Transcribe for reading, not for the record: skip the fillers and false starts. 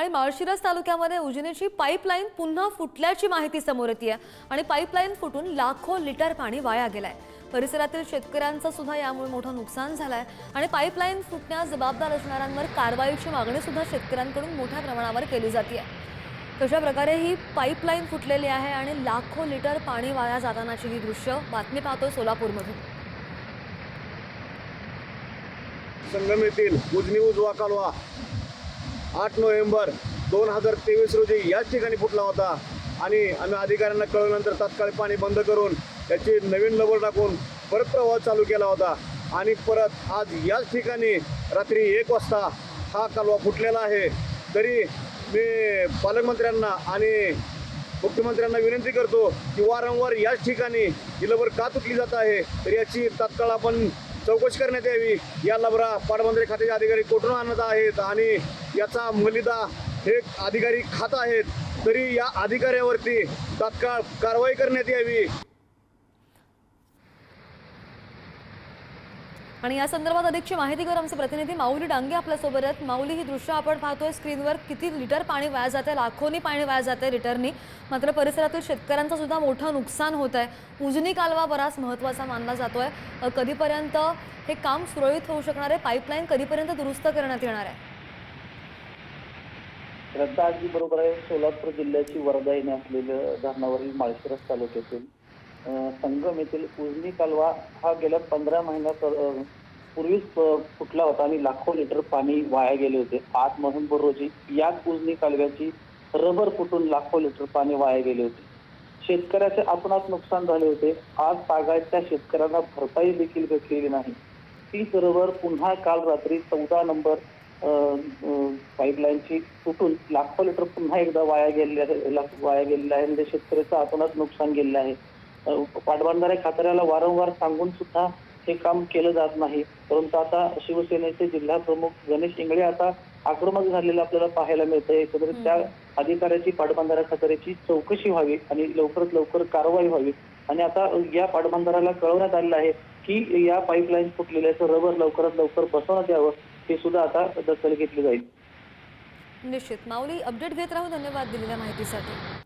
आणि माळशिरस तालुक्यामध्ये उजनीची पाईपलाईन पुन्हा फुटल्याची माहिती समोर येते आणि पाईपलाईन फुटून लाखो लिटर पाणी वाया गेलंय। परिसरातील शेतकऱ्यांचं सुद्धा यामुळे मोठं नुकसान झालंय आणि पाईपलाईन फुटण्यास जबाबदार असणाऱ्यांवर कारवाईची मागणी सुद्धा शेतकऱ्यांकडून मोठ्या प्रमाणावर केली जाते। कशा प्रकारे ही पाईपलाईन फुटलेली आहे आणि लाखो लिटर पाणी वाया जातानाची ही दृश्य बातमी पाहतोय सोलापूरमधून। संगम येथील उजनी उजवा कालवा 8 नोव्हेंबर 2023 रोजी याच ठिकाणी फुटला होता आणि आम्ही अधिकाऱ्यांना कळवल्यानंतर तात्काळ पाणी बंद करून त्याची नवीन लबर टाकून परत प्रवाह चालू केला होता आणि परत आज याच ठिकाणी रात्री 1 वाजता हा कालवा फुटलेला आहे। तरी मी पालकमंत्र्यांना आणि मुख्यमंत्र्यांना विनंती करतो की वारंवार याच ठिकाणी ही लबर का तुटली जात आहे, तर याची तात्काळ आपण चौकशी करण्यात यावी। या लबरा पाटबंधारे खात्याचे अधिकारी कुठून आणत आहेत आणि याचा मलिदा हे अधिकारी खात आहेत, तरी या अधिकाऱ्यावरती तात्काळ कारवाई करण्यात यावी। आणि या संदर्भात अधिकची माहिती घेऊन आमचे प्रतिनिधी माऊली डांगे आपल्या सोबत आहेत। माऊली, ही दृश्य आपण पाहतोय स्क्रीनवर, किती लिटर पाणी वाया जाते, लाखोनी पाणी वाया जाते लिटरनी, मात्र परिसरातील शेतकऱ्यांचं सुद्धा मोठं नुकसान होत आहे। उजनी कालवा बराच महत्त्वाचा मानला जातोय। कधीपर्यंत हे काम सुरळीत होऊ शकणार आहे? पाईपलाईन कधीपर्यंत दुरुस्त करण्यात येणार आहे? श्रद्धा अगदी बरोबर आहे। सोलापूर जिल्ह्याची वर्धा येणे असलेल्या धरणावरील माळशिरस तालुक्यातील संगम येथील उजनी कालवा हा गेल्या 15 महिन्यापूर्वीच फुटला होता आणि लाखो लिटर पाणी वाया गेले होते। 8 नोव्हेंबर रोजी याच उजनी कालव्याची रबर फुटून लाखो लिटर पाणी वाया गेले होते। शेतकऱ्याचे आपणात नुकसान झाले होते। आज बागायतच्या शेतकऱ्यांना भरपाई देखील भेटलेली नाही। तीच रबर पुन्हा काल रात्री 14 नंबर पाईपलाईनची फुटून लाखो लिटर पुन्हा एकदा वाया गेलेले आहे। म्हणजे शेतकऱ्याचं आपणात नुकसान गेलेलं आहे। पाटबंधारे खात्याला वारंवार सांगून सुद्धा हे काम केलं जात नाही, परंतु आता शिवसेनेचे जिल्हा प्रमुख गणेश इंगळे आता आक्रमक झालेलं आपल्याला पाहायला मिळतंय। एकंदरीत त्या अधिकाऱ्याची पाटबंधारे खात्याची चौकशी व्हावी आणि लवकरात लवकर कारवाई व्हावी आणि आता या पाटबंधाऱ्याला कळवण्यात आलेलं आहे की या पाईपलाईन फुटलेल्याचं रबर लवकरात लवकर बसवण्यात यावं, हे सुद्धा आता दखल घेतली जाईल। निश्चित माऊली, अपडेट घेत राहू। धन्यवाद दिलेल्या माहितीसाठी।